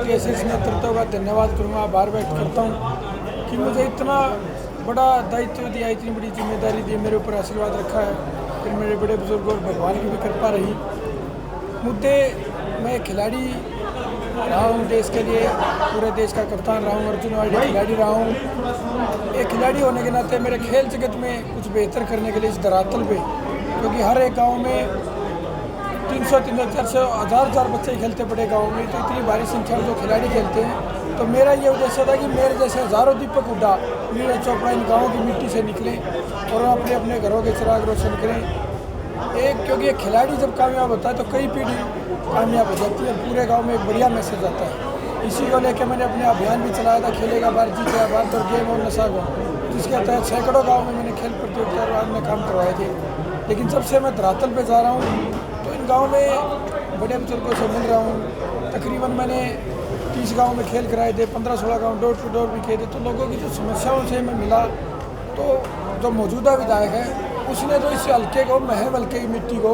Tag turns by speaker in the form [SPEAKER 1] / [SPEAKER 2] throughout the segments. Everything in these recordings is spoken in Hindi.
[SPEAKER 1] के शीर्ष नेतृत्व का धन्यवाद करूँगा, आभार व्यक्त करता हूँ कि मुझे इतना बड़ा दायित्व दिया, इतनी बड़ी जिम्मेदारी दी, मेरे ऊपर आशीर्वाद रखा है, फिर मेरे बड़े बुजुर्ग और भगवान की भी कृपा रही। मुद्दे, मैं खिलाड़ी रहा हूँ देश के लिए, पूरे देश का कप्तान रहा हूँ, अर्जुन अवार्डी खिलाड़ी रहा हूँ। एक खिलाड़ी होने के नाते मेरे खेल जगत में कुछ बेहतर करने के लिए इस धरातल पे, क्योंकि हर एक गांव में 300, 400, 1000 बच्चे खेलते पड़े गाँव में, तो इतनी भारी संख्या में जो खिलाड़ी खेलते हैं, तो मेरा ये उद्देश्य था कि मेरे जैसे हज़ारों दीपक उड़ा, नीरज चोपड़ा इन गाँवों की मिट्टी से निकलें और अपने अपने घरों के चिराग रोशन करें। क्योंकि एक खिलाड़ी जब कामयाब होता है तो कई पीढ़ी कामयाब हो जाती है, पूरे गांव में एक बढ़िया मैसेज आता है। इसी को लेकर मैंने अपने अभियान भी चलाया था, खेलेगा बार जीतेगा बार और गेम और नशा को, जिसके तहत सैकड़ों गाँव में मैंने खेल प्रतियोगिता और अन्य काम करवाए थे। लेकिन जब से मैं धरातल पे जा रहा हूँ तो इन गाँव में बड़े बुजुर्गों से मिल रहा हूँ। तकरीबन मैंने 30 गाँव में खेल कराए थे, 15-16 गाँव डोर टू डोर भी किए थे। तो लोगों की जो समस्याओं से मैं मिला, तो जो मौजूदा विधायक है उसने तो इस हल्के को, महम हल्के की मिट्टी को,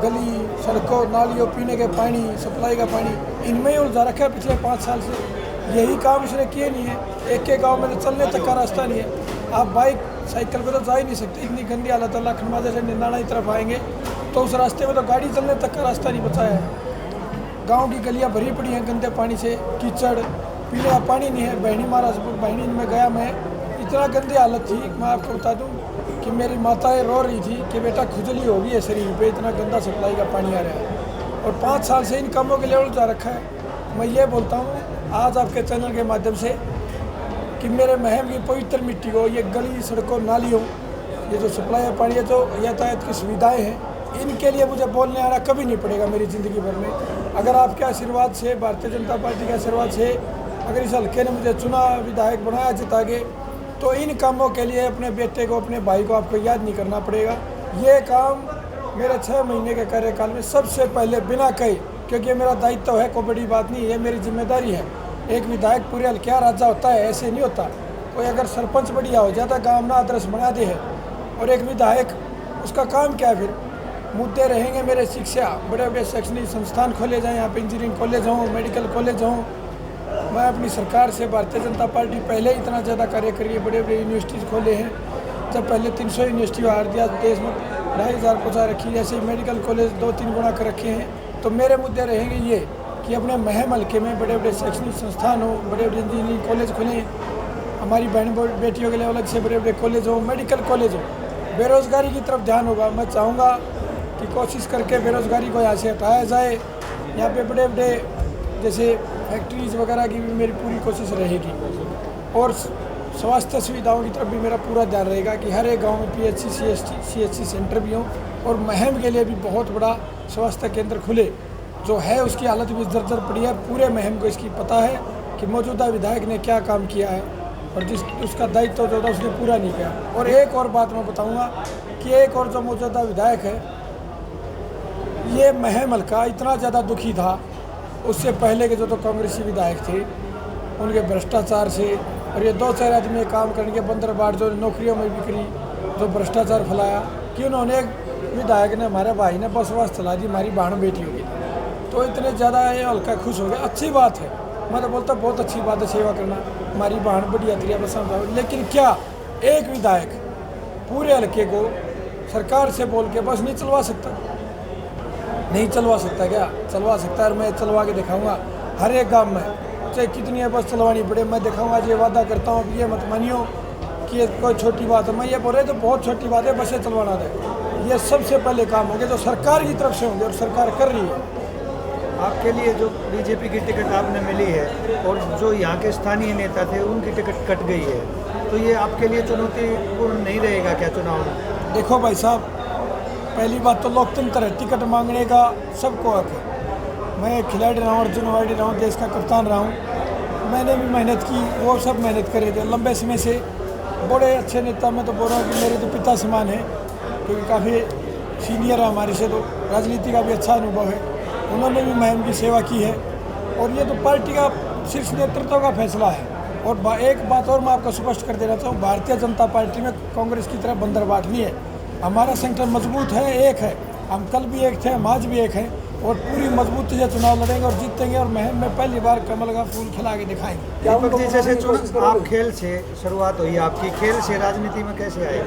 [SPEAKER 1] गली सड़कों नालियों, पीने के पानी, सप्लाई का पानी, इनमें ही उलझा रखा है पिछले 5 साल से। यही काम उसने किए नहीं है। एक के गांव में तो चलने तक का रास्ता नहीं है, आप बाइक साइकिल पे तो जा ही नहीं सकते, इतनी गंदी हालत है। लखनऊ से निंदाना की तरफ आएंगे तो उस रास्ते में तो गाड़ी चलने तक का रास्ता नहीं बचा है। गाँव की गलियाँ भरी पड़ी हैं गंदे पानी से, कीचड़, पीने का पानी नहीं है। बहनी महाराजपुर बहनी में गया मैं, इतना गंदी हालत थी, मैं आपको बता दूँ कि मेरी माताएं रो रही थी कि बेटा खुजली हो गई है शरीर पे, इतना गंदा सप्लाई का पानी आ रहा है। और 5 साल से इन कामों के लिए उलझा रखा है। मैं ये बोलता हूँ आज आपके चैनल के माध्यम से कि मेरे महम की पवित्र मिट्टी को, ये गली सड़कों नालियों, ये जो सप्लाई का पानी है, जो यातायात की सुविधाएँ हैं, इनके लिए मुझे बोलने आना कभी नहीं पड़ेगा मेरी ज़िंदगी भर में। अगर आपके आशीर्वाद से, भारतीय जनता पार्टी के आशीर्वाद से, अगर इस हल्के ने मुझे चुना, विधायक बनाया, जिता के, तो इन कामों के लिए अपने बेटे को, अपने भाई को आपको याद नहीं करना पड़ेगा। ये काम मेरे 6 महीने के कार्यकाल में सबसे पहले बिना कहे, क्योंकि मेरा दायित्व है, कोई बड़ी बात नहीं, ये मेरी जिम्मेदारी है। एक विधायक पूरे हल्के राजा होता है, ऐसे नहीं होता। कोई अगर सरपंच बढ़िया हो जाता, गाँव ना आदर्श बना दे है, और एक विधायक, उसका काम क्या है फिर? मुद्दे रहेंगे मेरे शिक्षा, बड़े बड़े शैक्षणिक संस्थान खोले जाएँ, यहाँ पे इंजीनियरिंग कॉलेज हों, मेडिकल कॉलेज हों। मैं अपनी सरकार से, भारतीय जनता पार्टी पहले इतना ज़्यादा कार्य करी है, बड़े बड़े यूनिवर्सिटीज़ खोले हैं। जब पहले 300 यूनिवर्सिटी बाहर दिया, देश में 2500 पहुँचा रखी, जैसे मेडिकल कॉलेज 2-3 गुना कर रखे हैं। तो मेरे मुद्दे रहेंगे ये कि अपने महम हल्के में बड़े बड़े शैक्षणिक संस्थान हो, बड़े बड़े इंजीनियरिंग कॉलेज खुलें, हमारी बहन बेटियों के लिए अलग से बड़े बड़े कॉलेज हो, मेडिकल कॉलेज हो। बेरोज़गारी की तरफ ध्यान होगा। मैं चाहूँगा कि कोशिश करके बेरोज़गारी को यहाँ से हटाया जाए। यहाँ पे बड़े बड़े जैसे फैक्ट्रीज़ वगैरह की भी मेरी पूरी कोशिश रहेगी, और स्वास्थ्य सुविधाओं की तरफ भी मेरा पूरा ध्यान रहेगा कि हर एक गांव में PHC, CHC सेंटर भी हों, और महम के लिए भी बहुत बड़ा स्वास्थ्य केंद्र खुले। जो है उसकी हालत भी जर्जर पड़ी है, पूरे महम को इसकी पता है कि मौजूदा विधायक ने क्या काम किया है, और जिस उसका दायित्व जो था उसने पूरा नहीं किया। और एक और बात मैं बताऊँगा कि एक और जो मौजूदा विधायक है, ये महम हल्का इतना ज़्यादा दुखी था उससे पहले के जो तो कांग्रेसी विधायक थे, उनके भ्रष्टाचार से, और ये 2-4 आदमी काम करने के बंदरबाट जो नौकरियों में बिक्री, जो भ्रष्टाचार फैलाया, कि उन्होंने, विधायक ने, हमारे भाई ने बसवास चला दी, हमारी बहन बेटी होगी। तो इतने ज़्यादा ये हल्का खुश हो गया। अच्छी बात है, मैं तो बोलता बहुत अच्छी बात है सेवा करना, हमारी बहन बढ़िया तरीका बस। लेकिन क्या एक विधायक पूरे हल्के को सरकार से बोल के बस नहीं चलवा सकता? नहीं चलवा सकता क्या? चलवा सकता है, और मैं चलवा के दिखाऊंगा हर एक गांव में, चाहे कितनी है बस चलवानी पड़े, मैं दिखाऊंगा। ये वादा करता हूँ कि ये मत मानियो कि ये कोई छोटी बात है। मैं ये बोल रहे तो बहुत छोटी बात है, बसें चलवाना दे। ये सबसे पहले काम होंगे जो सरकार की तरफ से होंगे, और सरकार कर रही है।
[SPEAKER 2] आपके लिए जो बीजेपी की टिकट आपने मिली है, और जो यहाँ के स्थानीय नेता थे उनकी टिकट कट गई है, तो ये आपके लिए चुनौतीपूर्ण नहीं रहेगा क्या चुनाव में?
[SPEAKER 1] देखो भाई साहब, पहली बात तो लोकतंत्र है, टिकट मांगने का सबको हक है। मैं एक खिलाड़ी रहा हूँ, अर्जुन अवार्डी रहा हूँ, देश का कप्तान रहा हूँ। मैंने भी मेहनत की, वो सब मेहनत करे थे लंबे समय से। बड़े अच्छे नेता, मैं तो बोल रहा हूँ कि मेरे तो पिता समान है, क्योंकि काफ़ी सीनियर है हमारे से, तो राजनीति का भी अच्छा अनुभव है। उन्होंने भी महम की सेवा की है, और ये तो पार्टी का शीर्ष नेतृत्व का फैसला है। और एक बात और मैं आपको स्पष्ट कर देना चाहूँ, भारतीय जनता पार्टी में कांग्रेस की तरह बंदरबाट नहीं है। हमारा संगठन मजबूत है, एक है। हम कल भी एक थे, हम आज भी एक हैं, और पूरी मजबूती से चुनाव लड़ेंगे और जीतेंगे और महम में पहली बार कमल का फूल खिला के दिखाएंगे।
[SPEAKER 2] दीपक जी, जैसे आप खेल से शुरुआत हुई आपकी, खेल से राजनीति में कैसे आए?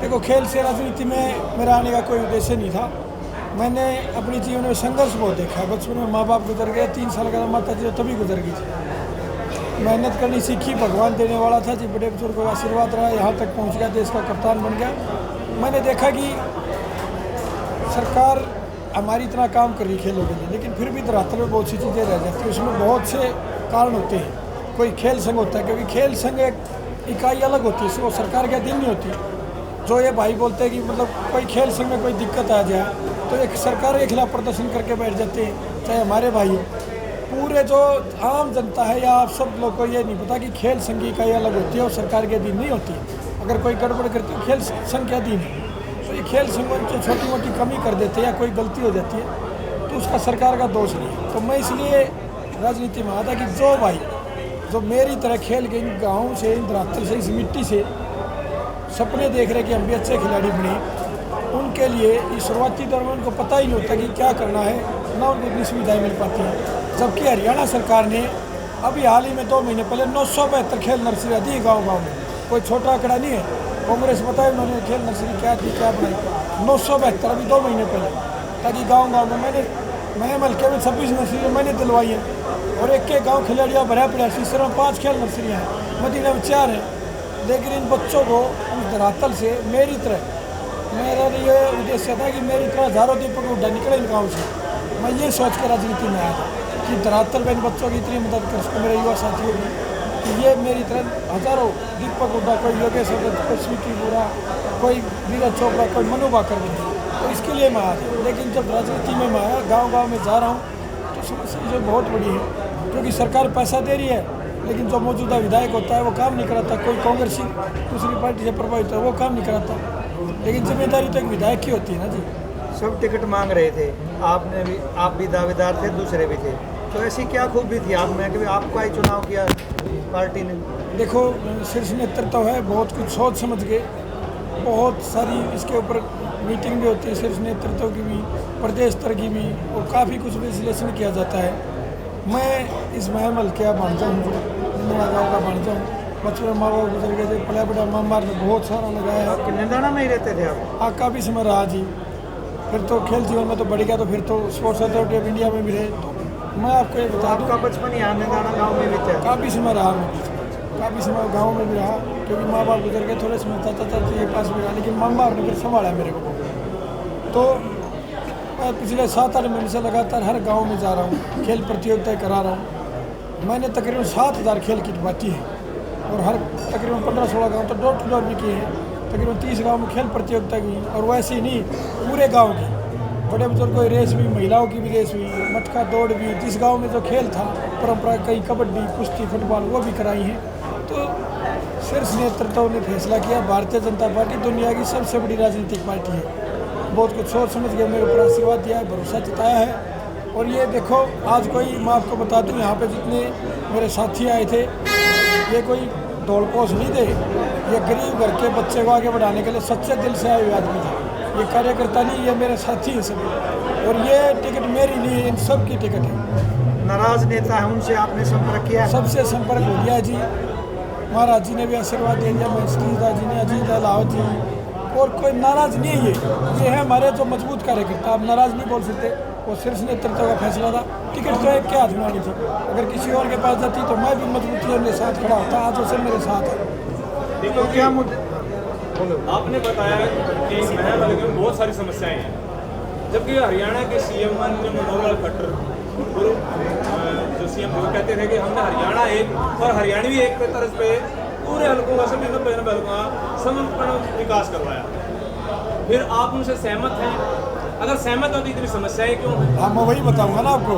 [SPEAKER 1] देखो, खेल से राजनीति में मेरा आने का कोई उद्देश्य नहीं था। मैंने अपने जीवन में संघर्ष बहुत देखा है। बचपन में माँ बाप गुजर गए, 3 साल का माता जी तभी गुजर गई थी। मेहनत करनी सीखी, भगवान देने वाला था जी, बड़े बुजुर्गों का आशीर्वाद रहा, यहाँ तक पहुँच गया, देश का कप्तान बन गया। मैंने देखा कि सरकार हमारी इतना काम कर रही खेलों के लिए, लेकिन फिर भी धरातल में बहुत सी चीज़ें रह जाती हैं। उसमें बहुत से कारण होते हैं। कोई खेल संघ होता है, क्योंकि खेल संघ एक इकाई अलग होती है, वो सरकार के अधीन नहीं होती। जो ये भाई बोलते हैं कि मतलब कोई खेल संघ में कोई दिक्कत आ जाए तो एक सरकार के खिलाफ प्रदर्शन करके बैठ जाते हैं, चाहे हमारे भाई हो। पूरे जो आम जनता है या आप सब लोग को ये नहीं पता कि खेल संघ की इकाई अलग होती है और सरकार के अधीन नहीं होती। अगर कोई गड़बड़ करती है खेल संघ के अधीन है, तो ये खेल संघ जो छोटी मोटी कमी कर देते हैं या कोई गलती हो जाती है तो उसका सरकार का दोष नहीं है। तो मैं इसलिए राजनीति में आता कि जो भाई जो मेरी तरह खेल के इन गाँव से, इन धरातल से, इस मिट्टी से सपने देख रहे कि हम भी अच्छे खिलाड़ी बने, उनके लिए इस शुरुआती दौर में उनको पता ही नहीं होता कि क्या करना है, ना उनको इतनी सुविधाएँ मिल पाती हैं। जबकि हरियाणा सरकार ने अभी हाल ही में 2 महीने पहले 972 खेल नर्सरी दी गाँव में। कोई छोटा आंकड़ा नहीं है। कांग्रेस बताए उन्होंने खेल नर्सरी क्या थी, क्या बनाई। 972 अभी 2 महीने पहले, ताकि गाँव में मैं हल्के में 26 नर्सरी मैंने दिलवाई है और एक गाँव खिलाड़ियाँ भरा पड़ा। तीसरा 5 खेल नर्सरियाँ हैं, मदीना में 4 हैं। लेकिन इन बच्चों को उस धरातल से मेरी तरह, मेरा ये उद्देश्य था कि मेरी तरह हजारों दीपक हुड्डा निकले इन गाँव से। मैं ये सोच कर राजनीति में आया था कि धरातल में इन बच्चों की इतनी मदद कर सको, मेरे युवा साथियों की, कि ये मेरी तरह हजारों दीपक हुड्डा, कोई योगेश अग्रवाल, कोई स्वीटी बोरा, कोई नीरज चोपड़ा, कोई मनु भाकर भी, तो इसके लिए मैं आया था। लेकिन जब राजनीति में मैं आया, गाँव में जा रहा हूँ, तो समस्या जो बहुत बड़ी है, क्योंकि सरकार पैसा दे रही है लेकिन जो मौजूदा विधायक होता है वो काम नहीं कराता। कोई कांग्रेसी दूसरी पार्टी से प्रभावित है, वो काम नहीं कराता। लेकिन जिम्मेदारी तो एक विधायक की होती है ना जी।
[SPEAKER 2] सब टिकट मांग रहे थे, आप भी दावेदार थे, दूसरे भी थे, तो ऐसी क्या खूबी थी आप में कि आपका ही चुनाव किया पार्टी ने?
[SPEAKER 1] देखो, शीर्ष नेतृत्व है, बहुत कुछ सोच समझ के, बहुत सारी इसके ऊपर मीटिंग भी होती है, शीर्ष नेतृत्व की भी, प्रदेश स्तर की भी, और काफ़ी कुछ विश्लेषण किया जाता है। मैं इस महम हल्के भांजा हूँ, गाँव का भांजा हूँ। बचपन में माँ बाप गुजर गए थे, पड़ा बड़ा मार ने बहुत सारा लगाया।
[SPEAKER 2] आपके निंदाना में ही रहते थे आप?
[SPEAKER 1] हाँ, काफ़ी समय रहा जी। फिर तो खेल जीवन में तो बढ़ गया, तो फिर तो स्पोर्ट्स अथॉरिटी ऑफ इंडिया में भी रहे। तो मैं आपको ये बता दूँ,
[SPEAKER 2] आपका बचपन यहाँ निंदाना गाँव में भी था?
[SPEAKER 1] काफ़ी समय रहा मैं, काफ़ी समय गाँव में भी रहा, क्योंकि माँ बाप गुजर गए, थोड़े समय चाचा चाची के पास भी रहा, लेकिन मामा ने फिर संभाला मेरे को। तो मैं पिछले 7-8 महीने से लगातार हर गांव में जा रहा हूँ, खेल प्रतियोगिताएं करा रहा हूँ। मैंने तकरीबन 7,000 खेल किट बांटी है और हर तकरीबन 15-16 गाँव तो डोर टू डोर भी किए हैं। तकरीबन 30 गाँव में खेल प्रतियोगिता की, और वैसे ही नहीं, पूरे गाँव की बड़े बुजुर्गों की रेस भी, महिलाओं की भी रेस हुई, मटका दौड़ भी, जिस गाँव में जो खेल था परंपरा, कई कबड्डी, कुश्ती, फुटबॉल, वो भी कराई हैं। तो शीर्ष नेतृत्व ने फैसला किया, भारतीय जनता पार्टी दुनिया की सबसे बड़ी राजनीतिक पार्टी है। बहुत कुछ सोच समझ के मेरे ऊपर आशीर्वाद दिया है, भरोसा जताया है। और ये देखो, आज कोई, मैं आपको बता दूं, यहाँ पे जितने मेरे साथी आए थे, ये कोई दौड़पोश नहीं थे, ये गरीब घर के बच्चे को आगे बढ़ाने के लिए सच्चे दिल से आए हुए आदमी थे। ये कार्यकर्ता नहीं, ये मेरे साथी हैं सभी, और ये टिकट मेरी नहीं है, इन सब की टिकट है।
[SPEAKER 2] नाराज नेता है, उनसे आपने संपर्क किया?
[SPEAKER 1] सबसे संपर्क हो गया जी, महाराज जी ने भी आशीर्वाद दे दिया, मस्तीदा जी ने, अजीत लाहौर जी, और कोई नाराज नहीं है। ये है हमारे जो मजबूत कार्यकर्ता, आप नाराज नहीं बोल सकते। वो शीर्ष नेतृत्व का फैसला था, टिकट तो एक क्या आजमानी थी, अगर किसी और के पास जाती तो मैं भी मजबूती उनके साथ खड़ा होता। आज वो सब मेरे साथ है।
[SPEAKER 2] तो क्या मुद्दे?
[SPEAKER 3] आपने बताया कि महम हल्के में बहुत सारी समस्याएं हैं, जबकि हरियाणा के सीएम मनोहर लाल खट्टर जो सीएम थे, वो कहते थे कि हमने हरियाणा एक और हरियाणवी एक पे तरह पे पूरे हल्कों का, सभी 90 हल्कों का समर्पण विकास करवाया। फिर आप उनसे सहमत हैं? अगर सहमत हो तो इतनी समस्याएं क्यों हैं?
[SPEAKER 1] हाँ, मैं वही बताऊंगा ना आपको।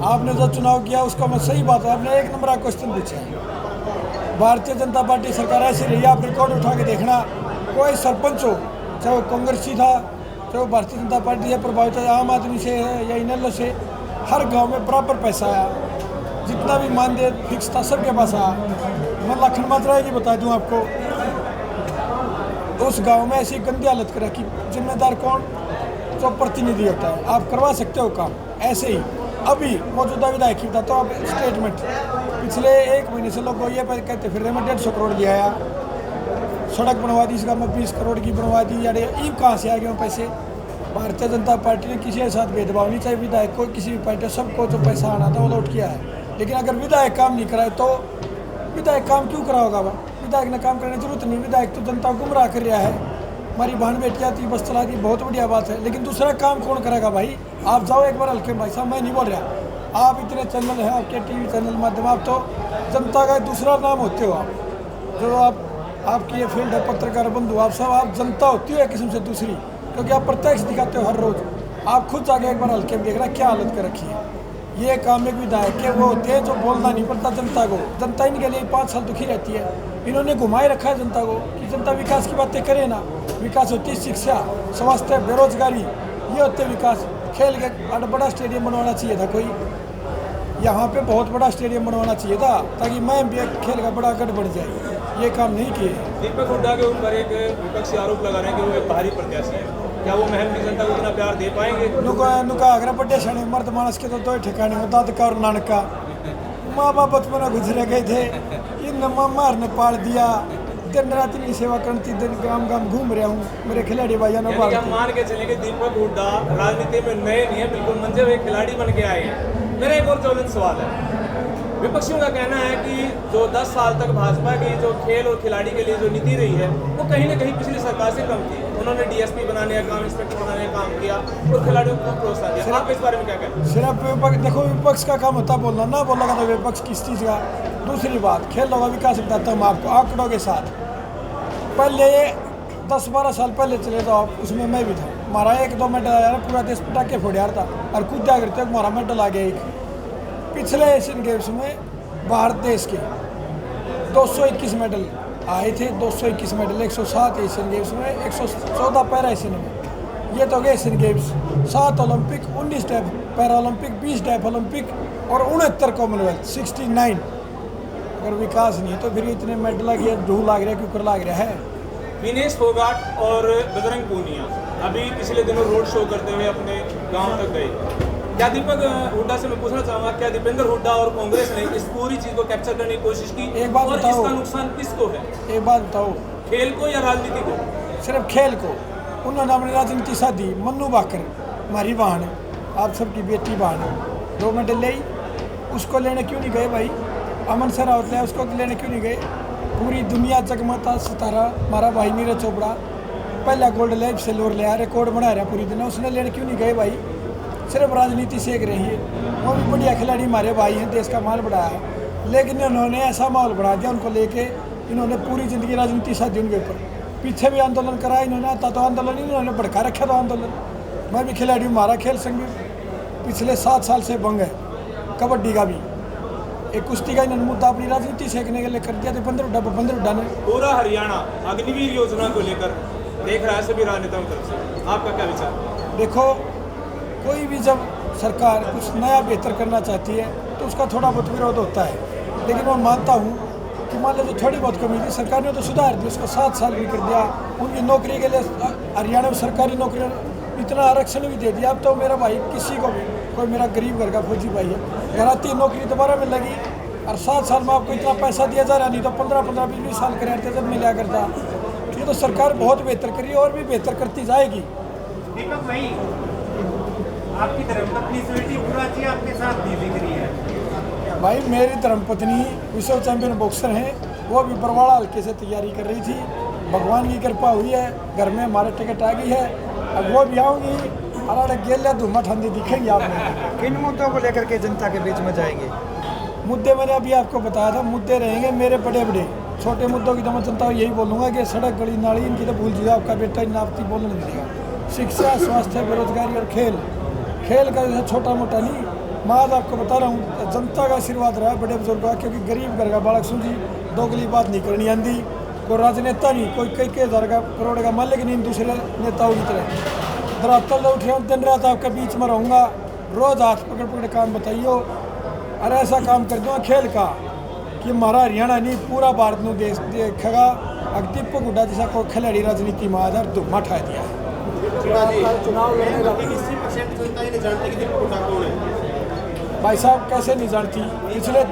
[SPEAKER 1] आपने जो चुनाव किया उसका मैं सही बात है, आपने 1 नंबर का क्वेश्चन पूछा है। भारतीय जनता पार्टी सरकार ऐसी रही, आप रिकॉर्ड उठा के देखना, कोई सरपंच हो, चाहे वो कांग्रेसी था, चाहे वो भारतीय जनता पार्टी से प्रभावित है, आम आदमी से है या इनएलओ से, हर गांव में बराबर पैसा आया, जितना भी मानदेय फिक्स था सबके पास आया। मैं लखन मात्रा की बता दूं आपको, उस गांव में ऐसी गंदी हालत कर रखी, जिम्मेदार कौन? जो प्रतिनिधि होता है, आप करवा सकते हो काम। ऐसे ही अभी मौजूदा विधायक की बताता हूँ आप स्टेटमेंट, पिछले 1 महीने से लोग ये कहते फिर मैं 150 करोड़ दिया है, सड़क बनवा दी, इसका मैं 20 करोड़ की बनवा दी, यार ये कहाँ से आ गए पैसे। भारतीय जनता पार्टी ने किसी के साथ भेदभाव नहीं, चाहे विधायक को किसी भी पार्टी, सबको जो पैसा आना था वो लौट किया है। लेकिन अगर विधायक काम नहीं कराए तो विधायक काम क्यों करा होगा? विधायक ने काम करने की जरूरत नहीं, विधायक तो जनता को गुमराह कर रहा है। हमारी बहन बेटी आती बस चला दी, बहुत बढ़िया बात है, लेकिन दूसरा काम कौन करेगा भाई? आप जाओ एक बार हल्के भाई साहब, मैं नहीं बोल रहा, आप इतने चैनल हैं, आपके टीवी चैनल माध्यम, आप तो जनता का दूसरा नाम होते हो। आप जो आपकी ये फील्ड है पत्रकार बंधु, आप सब आप जनता होती हो एक किस्म से दूसरी, क्योंकि आप प्रत्यक्ष दिखाते हो हर रोज़। आप खुद जाके एक बार हल्के में देखना क्या हालत कर रखी है। ये काम एक विधायक के वो होते हैं जो बोलना नहीं पड़ता जनता को, जनता इनके लिए 5 साल दुखी रहती है। इन्होंने घुमाए रखा है जनता को कि जनता विकास की बातें करे ना। विकास होती है शिक्षा, स्वास्थ्य, बेरोजगारी, ये होते विकास। खेल के बड़ा स्टेडियम बनवाना चाहिए था, कोई यहाँ पे बहुत बड़ा स्टेडियम बनवाना चाहिए था, ताकि मैं भी खेल का बड़ा गढ़ बढ़ जाए। ये काम नहीं किए।
[SPEAKER 3] दीपक हुड्डा के ऊपर एक विपक्षी आरोप लगा रहे हैं कि वो एक बाहरी प्रत्याशी है, क्या वो महम की जनता को इतना प्यार दे पाएंगे?
[SPEAKER 1] नुका अगर बड़े सने मर्द मानस के तो ठिकाने में दाद का और नानक का माँ बाप बचपन में गुजरे गए थे, इन मार ने पाल दिया, दिन रात इनकी सेवा करती, दिन गांव गांव घूम रहा हूँ, मेरे खिलाड़ी भाइयों ने।
[SPEAKER 3] हम मान के चलेंगे दीपक हुड्डा राजनीति में नए नहीं है, बिल्कुल मंजे हुए खिलाड़ी बन के आए हैं। मेरा एक और ज्वलंत सवाल है, विपक्षियों का कहना है कि जो 10 साल तक भाजपा की जो खेल और खिलाड़ी के लिए जो नीति रही है वो कहीं ना कहीं पिछली सरकार से कम थी। उन्होंने डीएसपी बनाने का काम, इंस्पेक्टर बनाने का काम किया और खिलाड़ियों को प्रोत्साहन दिया। आप इस बारे में क्या कहते हैं?
[SPEAKER 1] सिर्फ विपक्ष, देखो विपक्ष का काम होता बोलना, ना बोलेगा तो विपक्ष किस चीज़ का। दूसरी बात, खेल होगा विकास बताता हूँ आपको आंकड़ों के साथ। पहले 10-12 साल पहले चले जाओ आप, उसमें मैं भी था, हमारा 1-2 मेडल आया, पूरा देश पटाखे फोड़ यार था, और खुद क्या करते हमारा मेडल आ गया एक। पिछले एशियन गेम्स में भारत देश के 221 मेडल आए थे, 221 मेडल, 107 एशियन गेम्स में, 114 पैरा एशियन में। ये तो गए Asian Games, 7 Olympic, 19 para Olympic, 20 deaf Olympic और 69 कॉमनवेल्थ, 69। अगर विकास नहीं है तो फिर इतने मेडल लगे ढूंढ लाग रहा है, क्यों कर लाग रहा है?
[SPEAKER 3] विनेश फोगाट और बजरंग पूनिया अभी पिछले दिनों रोड शो करते हुए अपने गांव तक गए। क्या दीपक हुड्डा से मैं पूछना चाहूँगा, क्या दीपेंद्र हुड्डा और कांग्रेस ने इस पूरी चीज़ को कैप्चर करने की कोशिश की?
[SPEAKER 1] एक बात
[SPEAKER 3] और
[SPEAKER 1] बताओ,
[SPEAKER 3] इसका नुकसान किसको है?
[SPEAKER 1] एक बात बताओ,
[SPEAKER 3] खेल को या राजनीति को?
[SPEAKER 1] सिर्फ खेल को। उन्होंने अपनी राजनीति साधी। मन्नू बाकर हमारी बहन है, आप सबकी बेटी बहन है, 2 मेडल ले, उसको लेने क्यों नहीं गए भाई? अमन सर रावत ले, उसको लेने क्यों नहीं गए? पूरी दुनिया जगमगाता सितारा हमारा भाई नीरज चोपड़ा पहला गोल्ड ले, सिल्वर ले, रिकॉर्ड बना रहा पूरी दुनिया, उसने लेने क्यों नहीं गए भाई? सिर्फ राजनीति सीख रही है। वो भी बढ़िया खिलाड़ी हमारे भाई हैं, देश का माल बढ़ाया है, लेकिन इन्होंने ऐसा माहौल बढ़ा दिया उनको लेके, इन्होंने पूरी ज़िंदगी राजनीति साधी उनके ऊपर। पीछे भी आंदोलन कराया इन्होंने, आता तो आंदोलन ही इन्होंने भड़का रखा था आंदोलन। मैं भी खिलाड़ी हूँ, हमारा खेल संघ पिछले 7 साल से बंग है, कबड्डी का भी। एक कुश्ती का इन्होंने मुद्दा अपनी राजनीति सीखने के लिए कर दिया। तो 15 हुड्डा ने
[SPEAKER 3] पूरा हरियाणा अग्निवीर योजना को लेकर देख रहा है सभी राजनेताओं की तरफ से, आपका क्या विचार?
[SPEAKER 1] देखो, कोई भी जब सरकार कुछ नया बेहतर करना चाहती है तो उसका थोड़ा बहुत विरोध होता है, लेकिन मैं मानता हूँ कि मान लो जो थोड़ी बहुत कमी थी सरकार ने तो सुधार दी, उसको 7 साल भी कर दिया। उनकी नौकरी के लिए हरियाणा में सरकारी नौकरी इतना आरक्षण भी दे दिया। अब तो मेरा भाई किसी को भी, कोई मेरा गरीब घर का फौजी भाई है, घराती नौकरी दोबारा में लगी, और 7 साल में आपको इतना पैसा दिया जा रहा, नहीं तो 15-15, 20-20 साल के रहते जब मिला करता। ये तो सरकार बहुत बेहतर करी और भी बेहतर करती जाएगी।
[SPEAKER 4] दीपक भाई, आपकी धर्मपत्नी स्वीटी बुराची आपके साथ भी दिख रही है।
[SPEAKER 1] भाई मेरी धर्मपत्नी विश्व चैंपियन बॉक्सर हैं, वो भी बरवाड़ा हल्के से तैयारी कर रही थी, भगवान की कृपा हुई है, घर में हमारे टिकट आ गई है, अब वो भी आऊँगी, अरे गेलिया धुमा ठंडी दिखेंगी आपने।
[SPEAKER 2] किन मुद्दों को लेकर के जनता के बीच में जाएंगे?
[SPEAKER 1] मुद्दे मैंने अभी आपको बताया था, मुद्दे रहेंगे मेरे बड़े बड़े। छोटे मुद्दों की तो मैं जनता को यही बोलूँगा कि सड़क, गली, नाली, इनकी तो भूल जाओ, आपका बेटा इन नापती बोलने नहीं देगा। शिक्षा, स्वास्थ्य, बेरोजगारी और खेल का जैसे छोटा मोटा नहीं, मैं आज आपको बता रहा हूँ, जनता का आशीर्वाद रहा बड़े बुजुर्ग का, क्योंकि गरीब घर का बालक सूझी, दोगली बात नहीं करनी आंदी। कोई राजनेता नहीं, कोई कई हज़ार का करोड़ का मालिक नहीं, दूसरे नेताओं की तरह धरातल उठे हूँ, दिन रात आपके बीच में रहूँगा, रोज़ हाथ पकड़ पकड़ काम बताइयो, और ऐसा काम कर दूँगा खेल का कि हमारा हरियाणा नहीं पूरा भारत में देश देखेगा। दीपक हुड्डा जैसा कोई खिलाड़ी राजनीति में आधार धुम्मा ठा दिया। चुनाव लड़ने का
[SPEAKER 4] 80% जनता ये नहीं जानती कि दीपक हुड्डा कौन है।
[SPEAKER 1] भाई साहब कैसे नहीं जानती, पिछले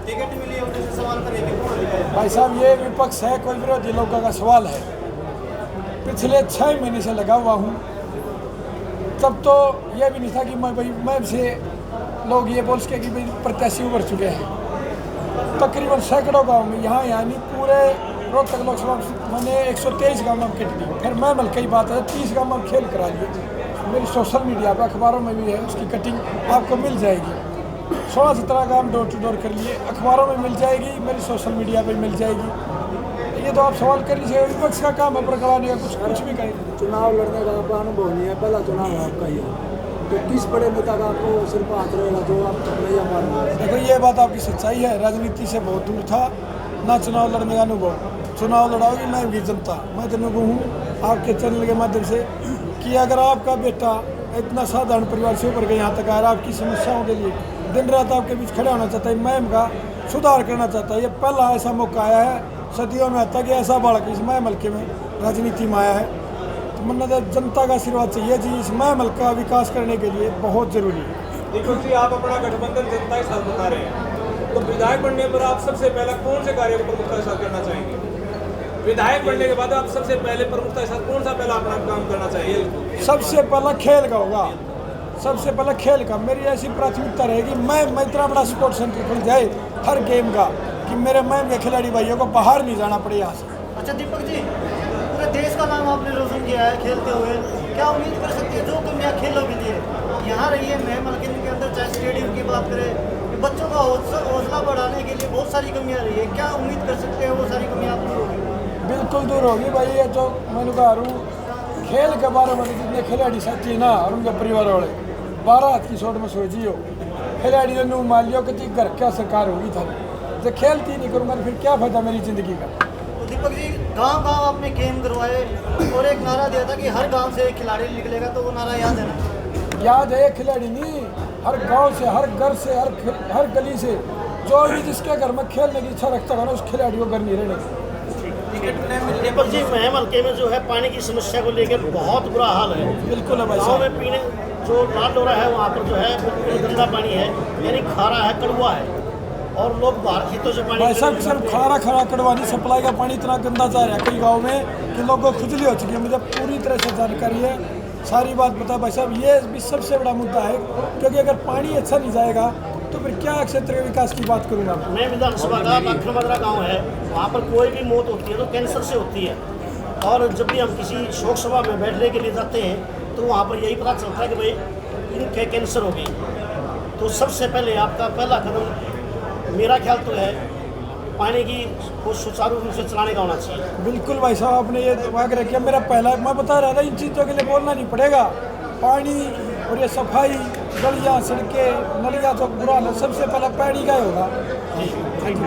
[SPEAKER 4] टिकट मिली है उनसे सवाल करेंगे कौन अधिकारी।
[SPEAKER 1] भाई साहब ये विपक्ष है, कोई विरोधी लोगों का सवाल है। पिछले 6 महीने से लगा हुआ हूँ, तब तो ये भी नहीं था कि मैं से लोग ये बोल सके कि भाई प्रत्याशी उभर चुके हैं। तकरीबन सैकड़ों गाँव में यहाँ यानी पूरे रोहतक लोकसभा मैंने 123 गाँव में किट दी। फिर मैं मल कई बात है 30 गाँव में खेल करा लिए। मेरी सोशल मीडिया पर अखबारों में भी है, उसकी कटिंग आपको मिल जाएगी। 16-17 गाँव डोर टू डोर कर लिए, अखबारों में मिल जाएगी, मेरी सोशल मीडिया पर मिल जाएगी। ये तो आप सवाल कर लीजिए, विपक्ष का काम है प्रकड़ाने का, कुछ भी कहें।
[SPEAKER 5] चुनाव लड़ने का आपका अनुभव नहीं है, पहला चुनाव है आपका ये, तो किस बड़े नेता का आपको सिर पर हाथ रहेगा जो आप नहीं हमारे।
[SPEAKER 1] देखो ये बात आपकी सच्चाई है, राजनीति से बहुत दूर था, ना चुनाव लड़ने का अनुभव। चुनाव लड़ाओगी मैं भी जनता, मैं तो अनुभव हूँ आपके चैनल के माध्यम से कि अगर आपका बेटा इतना साधारण परिवार से उभर के यहाँ तक आया, आपकी समस्याओं के लिए दिन रात आपके बीच खड़ा होना चाहता है, मैम का सुधार करना चाहता है, ये पहला ऐसा मौका आया है सदियों में आता कि ऐसा बालक इस मैं मलके में राजनीति में आया है। तो मन्ना जनता का आशीर्वाद चाहिए जी, इस मैं मलक का विकास करने के लिए बहुत ज़रूरी है।
[SPEAKER 3] दीपक जी, आप अपना गठबंधन जनता के साथ बता रहे हैं, तो विधायक बनने पर आप सबसे पहला कौन से कार्य को प्रमुखता के साथ करना चाहेंगे? विधायक बनने के बाद आप सबसे पहले प्रमुखता के साथ कौन सा पहला अपना काम करना चाहिए?
[SPEAKER 1] सबसे पहला खेल का होगा, सबसे पहला खेल का। मेरी ऐसी प्राथमिकता रहेगी, मैं इतना बड़ा स्पोर्ट्स सेंटर खुल जाए हर गेम का कि मेरे मैम के खिलाड़ी भाइयों को बाहर नहीं जाना पड़े यहाँ से।
[SPEAKER 6] अच्छा दीपक जी, पूरे देश का नाम आपने रोशन किया है खेलते हुए, क्या उम्मीद कर सकते हैं जो कमियाँ खेलों के लिए यहाँ रही है महम हल्के के अंदर, चाहे स्टेडियम की बात करें, बच्चों का हौसला बढ़ाने के लिए बहुत सारी कमियाँ रही है, क्या उम्मीद कर सकते हैं वो सारी कमियाँ दूर होगी?
[SPEAKER 1] बिल्कुल दूर होगी भाई। ये जो मैंने कहा हूँ खेल के बारे में जितने खिलाड़ी साथी ना और उनके परिवार वाले 12 हाथ की शॉट में सोचियो खिलाड़ियों ने मान लियो कि घर क्या सरकार होगी था, जब खेलती नहीं करूँगा तो फिर क्या फायदा मेरी ज़िंदगी का।
[SPEAKER 6] तो दीपक जी, गांव-गांव आपने गेम करवाए और एक नारा दिया था कि हर गांव से एक खिलाड़ी निकलेगा, तो वो नारा याद है ना?
[SPEAKER 1] याद है, खिलाड़ी नहीं, हर गांव से, हर घर से, हर गली से जो भी जिसके घर में खेलने की इच्छा रखता था ना, उस खिलाड़ी को घर नहीं रहने देगा।
[SPEAKER 6] दीपक जी, महम हल्के में जो है पानी की समस्या को लेकर बहुत बुरा हाल है।
[SPEAKER 1] बिल्कुल है भाई
[SPEAKER 6] गाँव
[SPEAKER 1] साहब।
[SPEAKER 6] में पीने जो लाल डोरा है वहाँ पर जो है बिल्कुल गंदा पानी है, यानी खारा है, कड़वा है, और लोग बाहर खेतों से पानी
[SPEAKER 1] भाई साहब सिर्फ खारा कड़वा नहीं, सप्लाई का पानी इतना गंदा जा रहा है कई गाँव में कि लोगों को खुजली हो चुकी है। मुझे पूरी तरह से जानकारी है, सारी बात पता है भाई साहब। ये भी सबसे बड़ा मुद्दा है, क्योंकि अगर पानी अच्छा नहीं जाएगा तो फिर क्या क्षेत्र के विकास की बात करूँगा।
[SPEAKER 6] मैं विधानसभा का बाखरमदरा गांव है, वहाँ पर कोई भी मौत होती है तो कैंसर से होती है, और जब भी हम किसी शोक सभा में बैठने के लिए जाते हैं तो वहाँ पर यही पता चलता है कि भाई इनके कैंसर हो गई। तो सबसे पहले आपका पहला कदम मेरा ख्याल तो है पानी की को सुचारू रूप से चलाने का होना चाहिए।
[SPEAKER 1] बिल्कुल भाई साहब, आपने ये आग्रह किया, मेरा पहला मैं बता रहा था, इन चीज़ों के लिए बोलना नहीं पड़ेगा। पानी और ये सफाई, गलियाँ, सड़कें, नलियाँ जो बुरा है, सबसे पहला पानी का ही होगा।
[SPEAKER 6] जी, थैंक यू।